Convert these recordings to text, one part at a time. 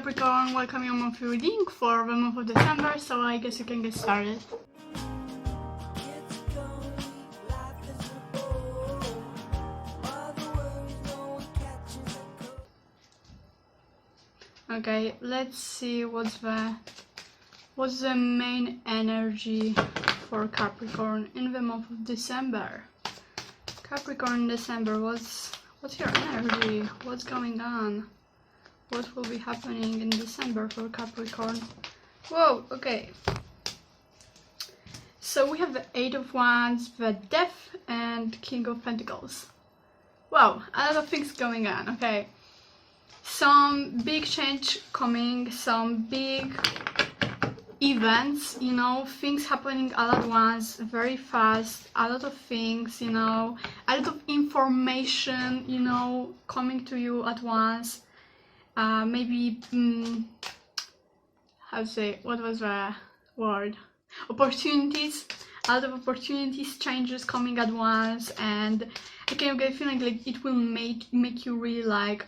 Capricorn, welcome your monthly reading for the month of December, so I guess you can get started. Okay, let's see what's the main energy for Capricorn in the month of December. Capricorn in December, what's your energy? What's going on? What will be happening in December for Capricorn? Whoa, okay. So we have the Eight of Wands, the Death, and King of Pentacles. Wow, a lot of things going on, okay. Some big change coming, some big events, you know, things happening all at once, very fast, a lot of things, you know, a lot of information, you know, coming to you at once. Maybe, how to say, what was the word? Opportunities, a lot of opportunities, changes coming at once, and I kind of get a feeling like it will make you really like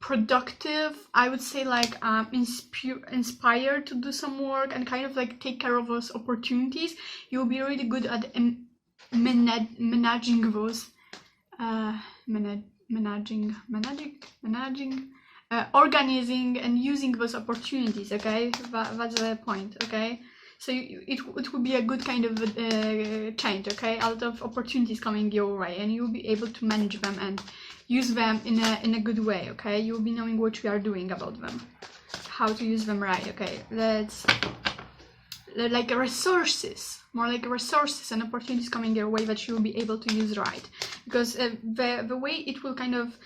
productive. I would say like inspired to do some work and kind of like take care of those opportunities. You'll be really good at managing those organizing and using those opportunities, okay? That's the point, okay? So it will be a good kind of change, okay? A lot of opportunities coming your way, and you'll be able to manage them and use them in a good way, okay? You'll be knowing what you are doing about them, how to use them right, okay? Like resources, more like resources and opportunities coming your way that you'll be able to use right, because the way it will kind of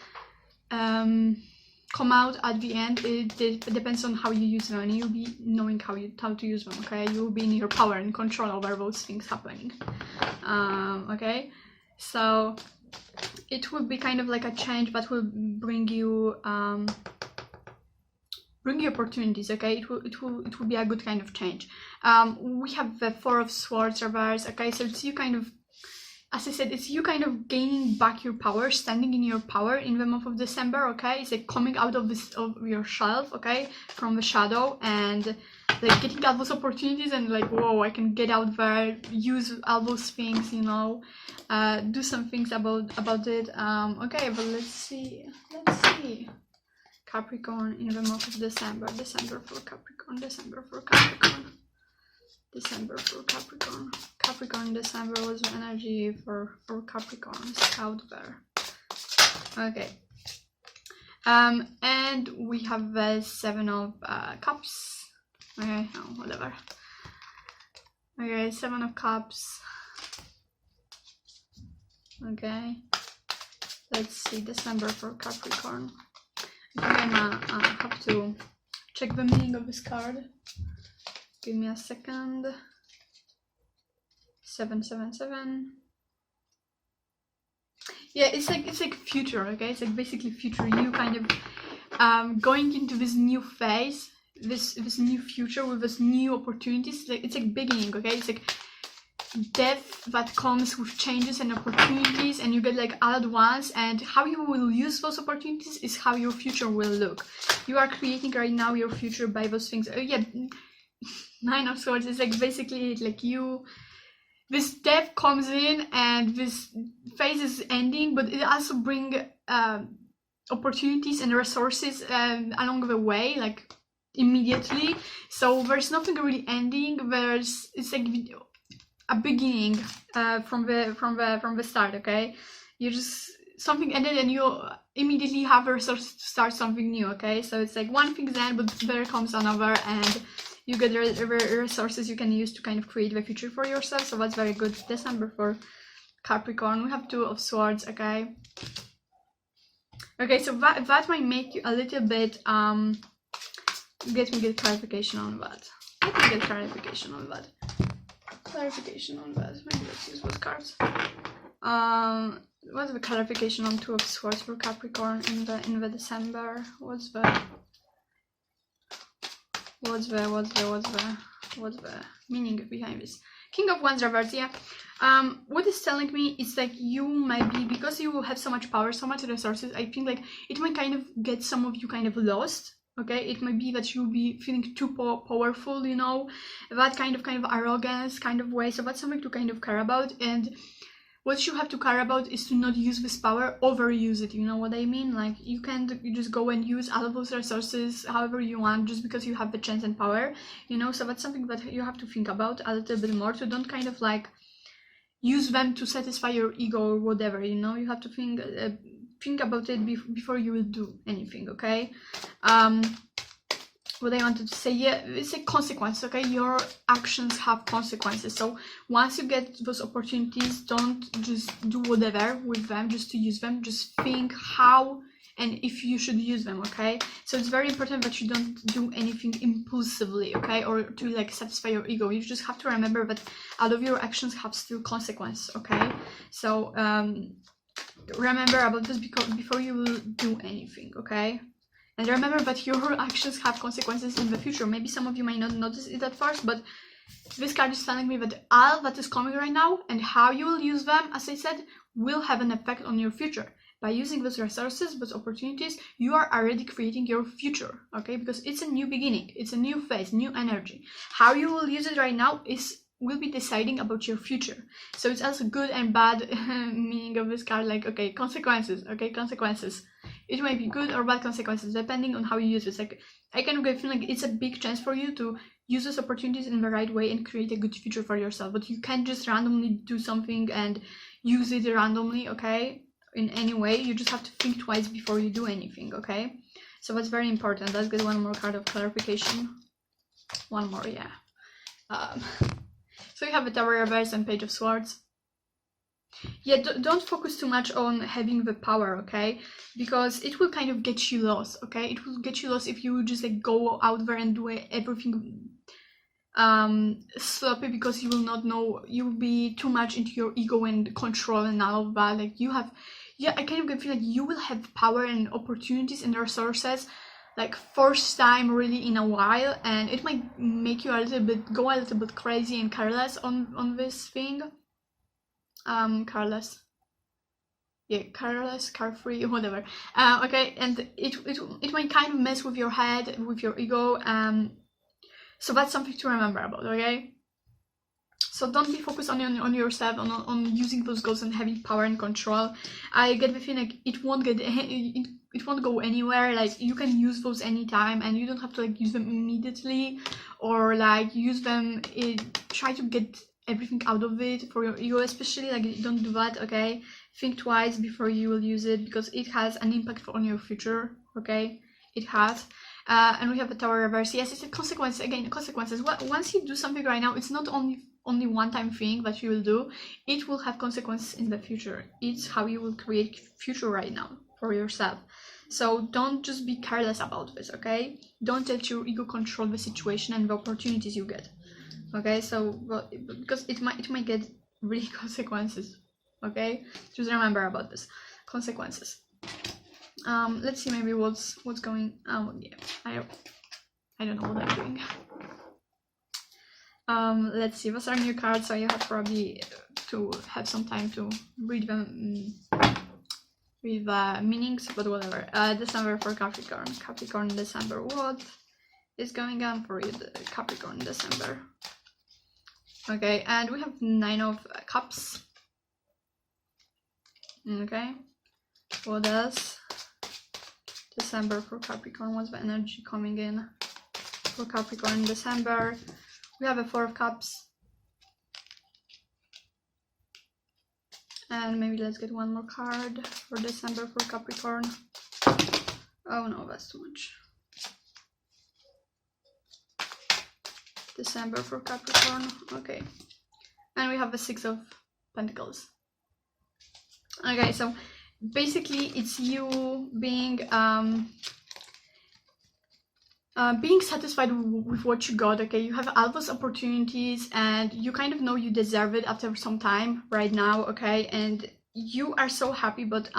come out at the end, it depends on how you use them, and you'll be knowing how to use them, okay? You'll be in your power and control over those things happening, okay? So it will be kind of like a change that will bring you opportunities, okay? It will be a good kind of change. We have the Four of Swords reverse, okay? So it's you kind of, as I said, it's you kind of gaining back your power, standing in your power in the month of December, okay? It's like coming out of yourself, okay? From the shadow, and like getting all those opportunities and like, whoa, I can get out there, use all those things, you know, do some things about it. Okay, but let's see. Capricorn in the month of December for Capricorn, December for Capricorn. Capricorn December was the energy for Capricorn out there. Okay. And we have the Seven of Cups. Okay, no, whatever. Okay, Seven of Cups. Okay. Let's see, December for Capricorn. I'm gonna have to check the meaning of this card. Give me a second. 777. Yeah, it's like future, okay? It's like basically future. You kind of going into this new phase, this new future with this new opportunities. It's like beginning, okay? It's like death that comes with changes and opportunities, and you get like all at once, and how you will use those opportunities is how your future will look. You are creating right now your future by those things. Yeah, Nine of Swords is like basically like this death comes in and this phase is ending, but it also brings opportunities and resources along the way, like immediately. So there's nothing really ending. It's like a beginning from the start, okay? You just something ended and you immediately have the resources to start something new, okay? So it's like one thing's end, but there comes another, and you get resources you can use to kind of create the future for yourself. So that's very good. December for Capricorn. We have Two of Swords, okay? Okay, so that might make you a little bit get me good clarification on that. Maybe let's use those cards. What's the clarification on Two of Swords for Capricorn in the December? What's the meaning behind this? King of Wands reverse, yeah. What is telling me is like you might be, because you will have so much power, so much resources, I think like it might kind of get some of you kind of lost Okay, it might be that you'll be feeling too powerful, you know, that kind of arrogance kind of way. So that's something to kind of care about. And what you have to care about is to not use this power, overuse it, you know what I mean? Like, you just go and use all of those resources however you want just because you have the chance and power, you know? So that's something that you have to think about a little bit more. So don't kind of like use them to satisfy your ego or whatever, you know? You have to think about it before you will do anything, okay? What I wanted to say, yeah, it's a consequence, okay? Your actions have consequences. So once you get those opportunities, don't just do whatever with them just to use them. Just think how and if you should use them, okay? So it's very important that you don't do anything impulsively, okay? Or to like satisfy your ego. You just have to remember that all of your actions have still consequence, okay? So remember about this before you will do anything, okay? And remember that your actions have consequences in the future. Maybe some of you might not notice it at first, but this card is telling me that all that is coming right now and how you will use them, as I said, will have an effect on your future. By using those resources, those opportunities, you are already creating your future, okay? Because it's a new beginning, it's a new phase, new energy. How you will use it right now will be deciding about your future. So it's also good and bad meaning of this card, like, okay, consequences, okay, consequences. It might be good or bad consequences, depending on how you use it. Like, I kind of feel like it's a big chance for you to use those opportunities in the right way and create a good future for yourself. But you can't just randomly do something and use it randomly, okay? In any way, you just have to think twice before you do anything, okay? So that's very important. Let's get one more card of clarification. One more, yeah. So you have the Tower Reverse and Page of Swords. Yeah, don't focus too much on having the power, okay? Because it will kind of get you lost, okay? It will get you lost if you just like go out there and do everything sloppy, because you will not know, you will be too much into your ego and control and all of that. Like, you have, yeah, I kind of feel like you will have power and opportunities and resources like first time really in a while, and it might make you go a little bit crazy and careless on this thing. Careless, yeah, careless, carefree, whatever. Okay, and it might kind of mess with your head, with your ego. So that's something to remember about, okay? So don't be focused on yourself, on using those goals and having power and control. I get the feeling like it won't go anywhere. Like, you can use those anytime, and you don't have to like use them immediately, or like use them, try to get everything out of it for your ego, especially. Like, don't do that, okay? Think twice before you will use it, because it has an impact on your future, okay? It has. And we have the Tower Reverse. Yes, it's a consequence. Again, consequences. Once you do something right now, it's not only one-time thing that you will do. It will have consequences in the future. It's how you will create future right now for yourself. So don't just be careless about this, okay? Don't let your ego control the situation and the opportunities you get, okay? So, because it might get really consequences, okay? Just remember about this consequences. Let's see maybe what's going on. Yeah, I don't know what I'm doing. Let's see, those are new cards, so you have probably to have some time to read them with meanings, but whatever. December for Capricorn. Capricorn December, what is going on for you, Capricorn December? Okay, and we have 9 of Cups. Okay, what else? December for Capricorn, what's the energy coming in for Capricorn in December? We have a 4 of Cups. And maybe let's get one more card for December for Capricorn. Oh no, that's too much. December for Capricorn, okay. And we have the 6 of Pentacles. Okay, so basically it's you being satisfied with what you got, okay? You have all those opportunities and you kind of know you deserve it after some time right now, okay? And you are so happy, but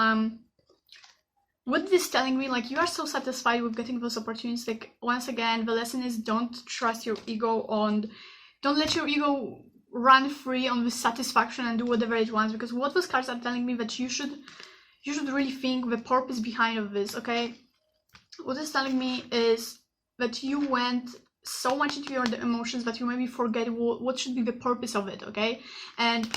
what this is telling me, like, you are so satisfied with getting those opportunities. Like, once again, the lesson is don't trust your ego, don't let your ego run free on this satisfaction and do whatever it wants, because what those cards are telling me that you should really think the purpose behind of this, okay? what it's telling me is that you went so much into your emotions that you maybe forget what should be the purpose of it, okay? And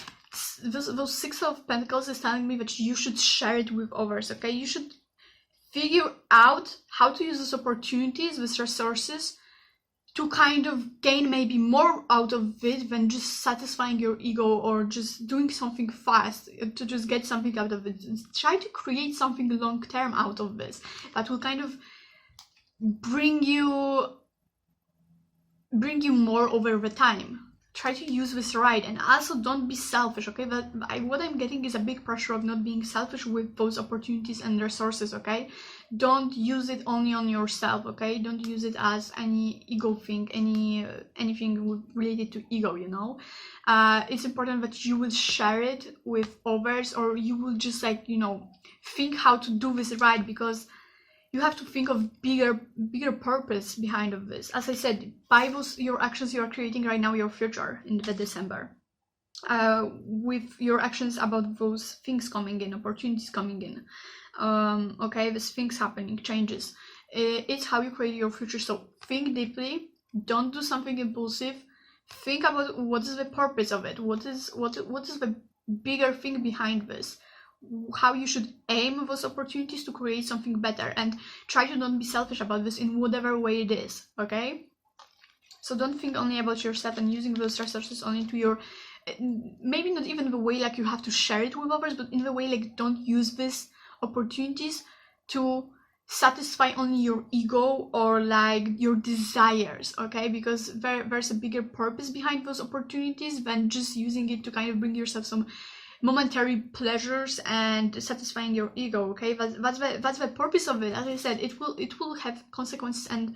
those Six of Pentacles is telling me that you should share it with others, okay? You should figure out how to use those opportunities, these resources, to kind of gain maybe more out of it than just satisfying your ego or just doing something fast to just get something out of it. Try to create something long-term out of this that will kind of bring you more over the time. Try to use this right, and also don't be selfish, okay? What I'm getting is a big pressure of not being selfish with those opportunities and resources, okay? Don't use it only on yourself, okay? Don't use it as any ego thing, anything related to ego, you know? It's important that you will share it with others, or you will just, like, you know, think how to do this right, because you have to think of bigger purpose behind of this. As I said, by your actions you are creating right now your future in the December. With your actions about those things coming in, opportunities coming in. Okay, these things happening, changes. It's how you create your future. So think deeply. Don't do something impulsive. Think about what is the purpose of it. What is the bigger thing behind this? How you should aim those opportunities to create something better, and try to not be selfish about this in whatever way it is, okay? So don't think only about yourself and using those resources only to your, maybe not even the way like you have to share it with others, but in the way like don't use these opportunities to satisfy only your ego or like your desires, okay? Because there's a bigger purpose behind those opportunities than just using it to kind of bring yourself some momentary pleasures and satisfying your ego, okay? That's the purpose of it. As I said, it will have consequences, and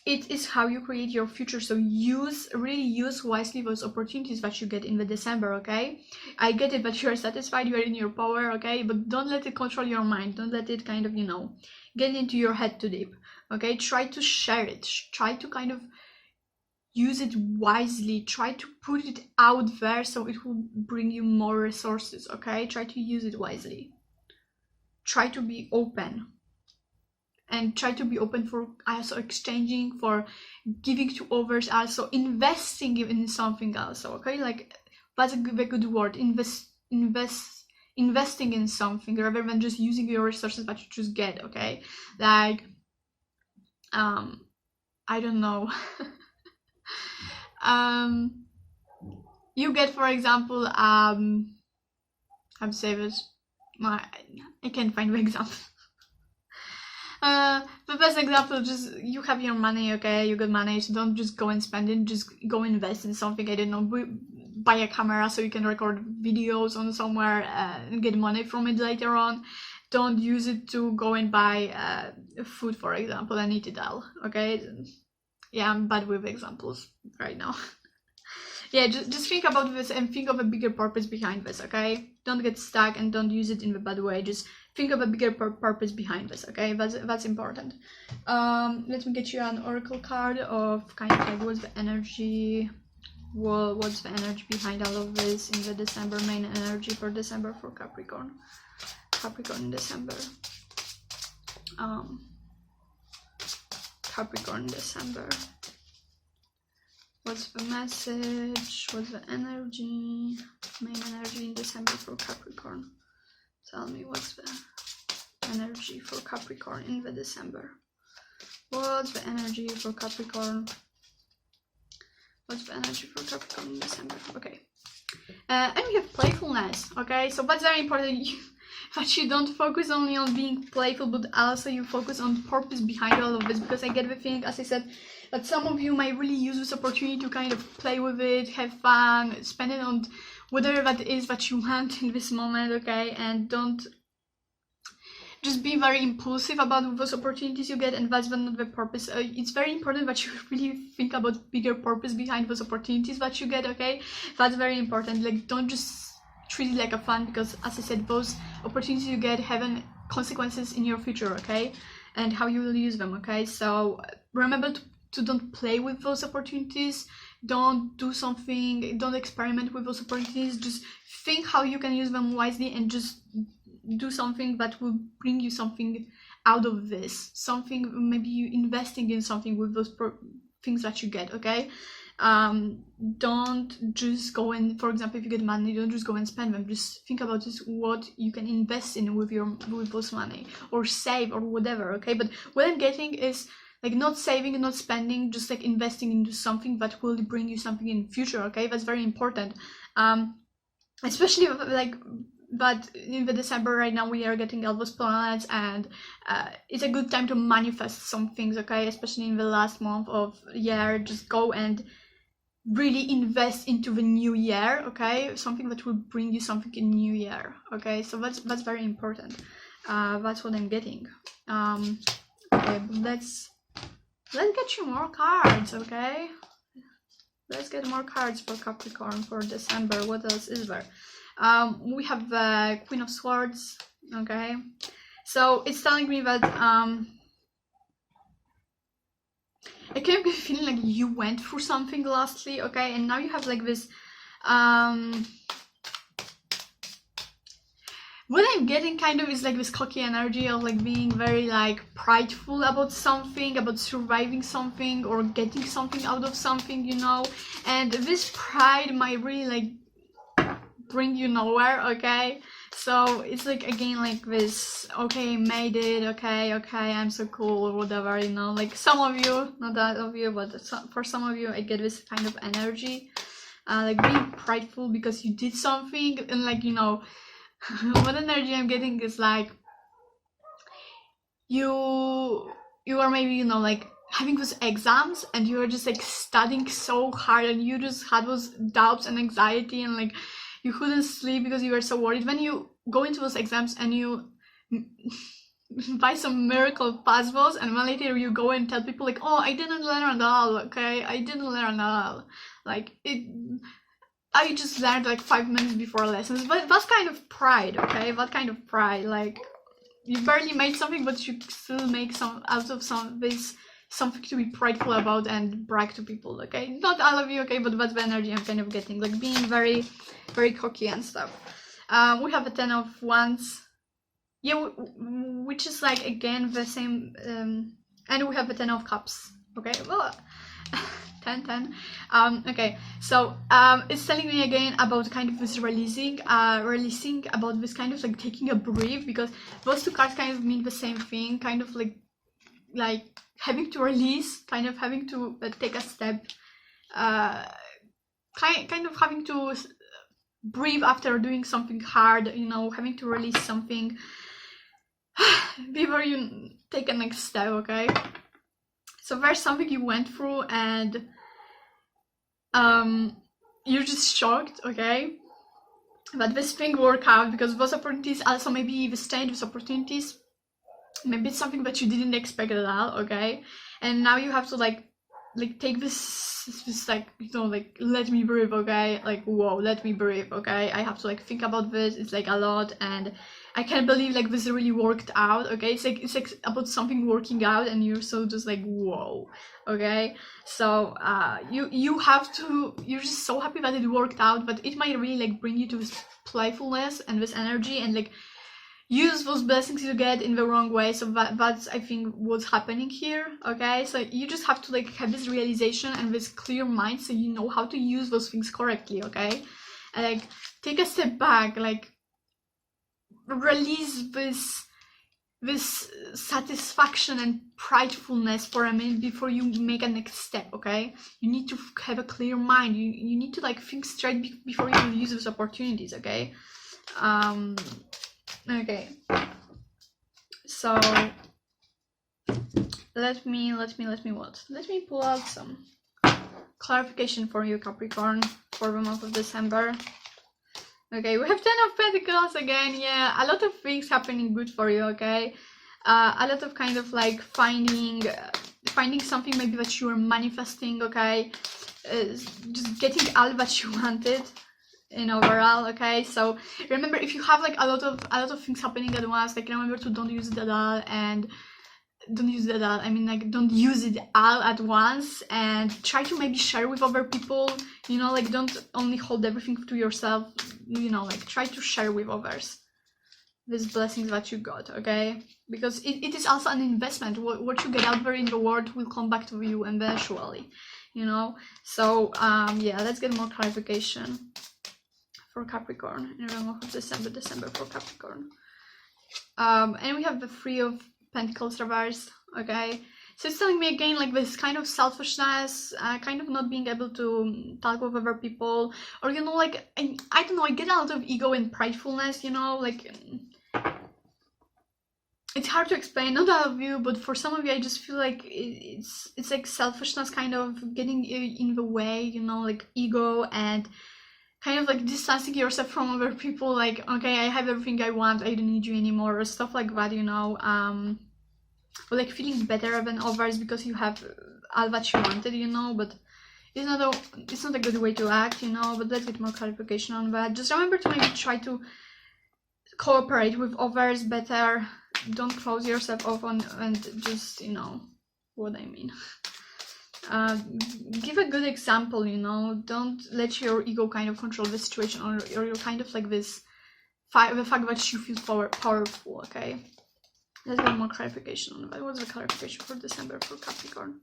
it is how you create your future. So really use wisely those opportunities that you get in the December, okay? I get it that you are satisfied, you are in your power, okay? But don't let it control your mind. Don't let it kind of, you know, get into your head too deep, okay? Try to share it. Try to kind of use it wisely. Try to put it out there so it will bring you more resources, okay? Try to use it wisely. Try to be open. And try to be open for also exchanging, for giving to others, also investing in something else, okay? Like, that's a good word. Investing in something rather than just using your resources that you just get, okay? Like, I don't know. You get, for example, how to say this? I can't find the example. The best example, just you have your money, okay? You got money, so don't just go and spend it. Just go invest in something. I don't know, buy a camera so you can record videos on somewhere and get money from it later on. Don't use it to go and buy food, for example, and eat it all, okay? Yeah, I'm bad with examples right now. Yeah, just think about this and think of a bigger purpose behind this, okay? Don't get stuck and don't use it in the bad way. Just think of a bigger purpose behind this, okay? That's important. Let me get you an oracle card of kind of like what's the energy, what's the energy behind all of this in the December, main energy for December for Capricorn. Capricorn in December. Capricorn December. What's the message? What's the energy? Main energy in December for Capricorn. Tell me what's the energy for Capricorn in the December. What's the energy for Capricorn? What's the energy for Capricorn in December? Okay. And we have playfulness, okay? So that's very important. That you don't focus only on being playful, but also you focus on purpose behind all of this, because I get the feeling, as I said, that some of you might really use this opportunity to kind of play with it, have fun, spend it on whatever that is that you want in this moment, okay? And don't just be very impulsive about those opportunities you get, and that's not the purpose. It's very important that you really think about bigger purpose behind those opportunities that you get, okay? That's very important. Like, don't just treat it like a fun, because as I said, those opportunities you get have consequences in your future, okay? And how you will use them, okay? So remember to don't play with those opportunities. Don't do something, don't experiment with those opportunities. Just think how you can use them wisely and just do something that will bring you something out of this, something, maybe you investing in something with those things that you get, okay? Don't just go and, for example, if you get money, don't just go and spend them. Just think about this, what you can invest in with those money, or save, or whatever, okay? But what I'm getting is like not saving and not spending, just like investing into something that will bring you something in the future, okay? That's very important. Especially like, but in the December right now we are getting all those planets, and it's a good time to manifest some things, okay? Especially in the last month of the year, just go and really invest into the new year, okay? Something that will bring you something in new year, okay? So that's very important. That's what I'm getting. Okay, let's get you more cards, okay? Let's get more cards for Capricorn for December. What else is there? We have the Queen of Swords, okay? So it's telling me that I kind of get a feeling like you went through something lastly, okay? And now you have like this what I'm getting kind of is like this cocky energy of like being very like prideful about something, about surviving something or getting something out of something, you know? And this pride might really like bring you nowhere, okay? So it's like, again, like this, okay, I made it, okay, I'm so cool, or whatever, you know? Like some of you, not that of you, but for some of you, I get this kind of energy, like being prideful because you did something, and like, you know, what energy I'm getting is like you are maybe, you know, like having those exams and you are just like studying so hard and you just had those doubts and anxiety and like you couldn't sleep because you were so worried. When you go into those exams and you buy some miracle puzzles, and then later you go and tell people like, oh, I didn't learn at all, okay, I didn't learn at all, like I just learned like 5 minutes before lessons. But that's kind of pride, okay? That kind of pride, like you barely made something, but you still make some out of something to be prideful about and brag to people, okay? Not all of you, okay? But that's the energy I'm kind of getting, like being very, very cocky and stuff. We have a 10 of Wands, yeah, which is like again the same, and we have a 10 of Cups, okay? Well. 10. Okay, so it's telling me again about kind of this releasing about this kind of like taking a breath, because those two cards kind of mean the same thing, kind of like having to release, kind of having to take a step, kind of having to breathe after doing something hard, you know, having to release something before you take a next step, okay? So there's something you went through and you're just shocked, okay, that this thing worked out, because those opportunities also maybe the strange those opportunities, maybe it's something that you didn't expect at all, okay? And now you have to like take this like, you know, like let me breathe, okay? Like, whoa, let me breathe, okay? I have to like think about this. It's like a lot, and I can't believe like this really worked out, okay? It's like about something working out and you're so just like, whoa, okay? So you're just so happy that it worked out, but it might really like bring you to this playfulness and this energy and like use those blessings you get in the wrong way. So that's I think what's happening here, okay? So you just have to like have this realization and this clear mind so you know how to use those things correctly, okay? And like take a step back, like release this satisfaction and pridefulness for a minute before you make a next step, okay? You need to have a clear mind. You need to like think straight before you use those opportunities, okay? Okay, so let me pull out some clarification for you, Capricorn, for the month of December. Okay, we have 10 of Pentacles again. Yeah, a lot of things happening good for you, okay? A lot of kind of like finding something maybe that you were manifesting, okay? Just getting all that you wanted in overall, okay? So remember, if you have like a lot of things happening at once, like remember to don't use it at all, and don't use it at all. I mean, like don't use it all at once, and try to maybe share with other people, you know, like don't only hold everything to yourself, you know, like try to share with others. these blessings that you got, okay? Because it is also an investment. What you get out there in the world will come back to you eventually, you know? So, yeah, let's get more clarification for Capricorn in the month of December for Capricorn. And we have the Three of Pentacles reversed, okay? So it's telling me again, like, this kind of selfishness, kind of not being able to talk with other people, or, you know, like, I don't know, I get a lot of ego and pridefulness, you know, like, it's hard to explain, not all of you, but for some of you, I just feel like it's like selfishness kind of getting in the way, you know, like ego and kind of like distancing yourself from other people, like, okay, I have everything I want, I don't need you anymore, or stuff like that, you know, or like feeling better than others because you have all that you wanted, you know, but it's not a good way to act, you know. But let's get more clarification on that. Just remember to maybe try to cooperate with others better. Don't close yourself off on, and just, you know what I mean. Give a good example, you know. Don't let your ego kind of control the situation, or you're kind of like this, the fact that you feel powerful, okay? Let's get more clarification on that. What's the clarification for December for Capricorn?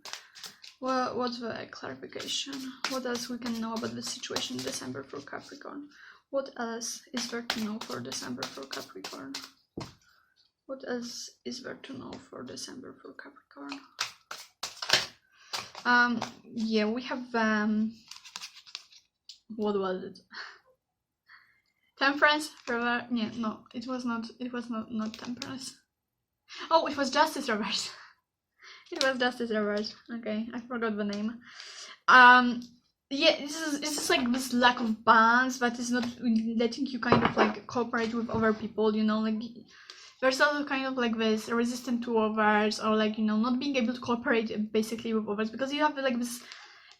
Well, what's the clarification? What else we can know about the situation in December for Capricorn? What else is there to know for December for Capricorn? What else is there to know for December for Capricorn? Yeah, we have what was it? Temperance? Yeah, no, it was not Temperance. Oh, it was Justice reverse. It was Justice reverse. Okay, I forgot the name. Yeah, it's just like this lack of balance that is not letting you kind of like cooperate with other people, you know, like there's also kind of like this resistant to others, or like, you know, not being able to cooperate basically with others, because you have like this,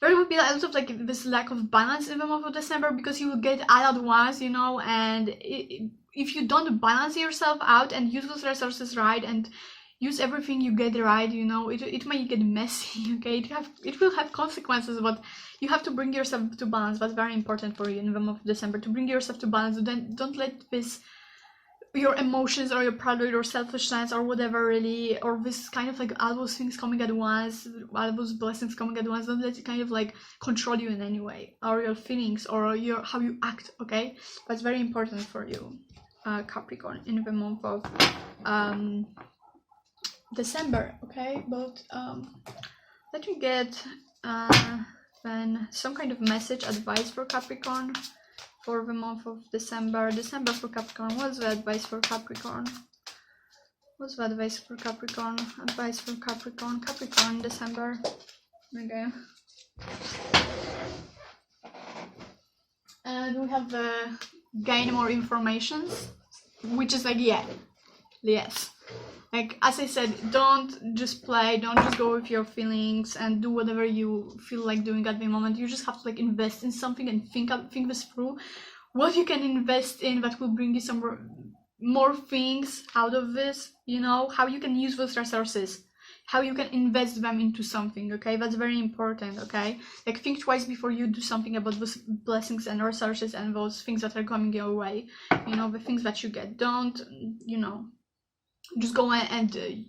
there will be a lot of like this lack of balance in the month of December, because you will get all at once, you know, and if you don't balance yourself out and use those resources right and use everything you get right, you know, it might get messy, okay? It will have consequences, but you have to bring yourself to balance. That's very important for you in the month of December, to bring yourself to balance. Then don't let this, your emotions or your pride or your selfishness or whatever really, or this kind of like all those things coming at once, all those blessings coming at once, don't let it kind of like control you in any way, or your feelings, or your how you act, okay? That's very important for you, Capricorn, in the month of December, okay? But let me get then some kind of message, advice for Capricorn for the month of December. December for Capricorn. What's the advice for Capricorn? What's the advice for Capricorn? Advice for Capricorn. Capricorn, December. Okay. And we have the gain more informations, which is like, yeah, yes. Like, as I said, don't just play, don't just go with your feelings and do whatever you feel like doing at the moment. You just have to like invest in something and think this through. What you can invest in that will bring you some more things out of this, you know, how you can use those resources, how you can invest them into something, okay? That's very important, okay? Like, think twice before you do something about those blessings and resources and those things that are coming your way, you know, the things that you get. Don't, you know, just go and you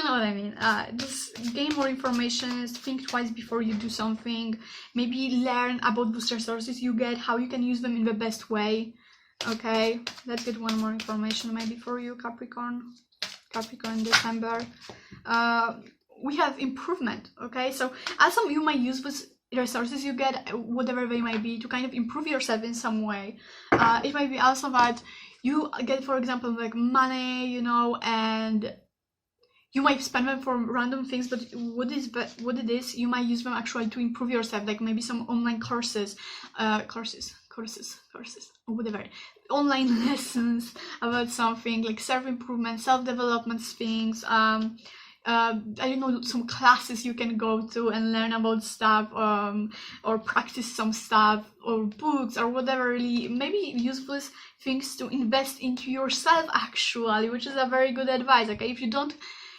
know what I mean. Just gain more information, think twice before you do something, maybe learn about those resources you get, how you can use them in the best way, okay? Let's get one more information maybe for you, Capricorn. Capricorn, December. We have improvement, okay? So as some of you might use those resources you get, whatever they might be, to kind of improve yourself in some way. It might be also that you get, for example, like money, you know, and you might spend them for random things, but what it is, you might use them actually to improve yourself, like maybe some online courses, or whatever, online lessons about something, like self-improvement, self-development things, I don't know, some classes you can go to and learn about stuff, or practice some stuff, or books, or whatever, really maybe useful things to invest into yourself actually, which is a very good advice, okay? If you don't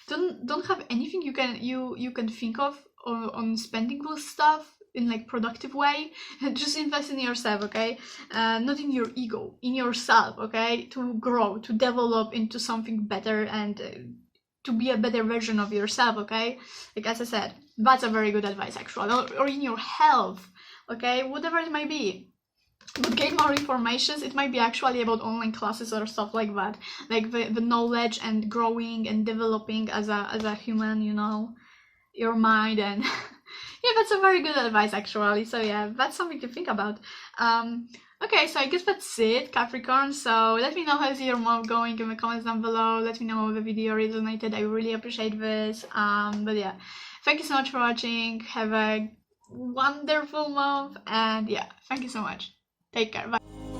have anything you can think of on spending those stuff, in like productive way. Just invest in yourself, okay? Not in your ego, in yourself, okay? To grow, to develop into something better, and to be a better version of yourself, okay? Like, as I said, that's a very good advice, actually. Or in your health, okay? Whatever it might be. But get more information. It might be actually about online classes or stuff like that, like the knowledge and growing and developing as a human, you know, your mind. And yeah, that's a very good advice, actually. So yeah, that's something to think about. Okay, so I guess that's it, Capricorn. So let me know how's your month going in the comments down below. Let me know if the video resonated. I really appreciate this. But yeah, thank you so much for watching. Have a wonderful month, and yeah, thank you so much. Take care. Bye.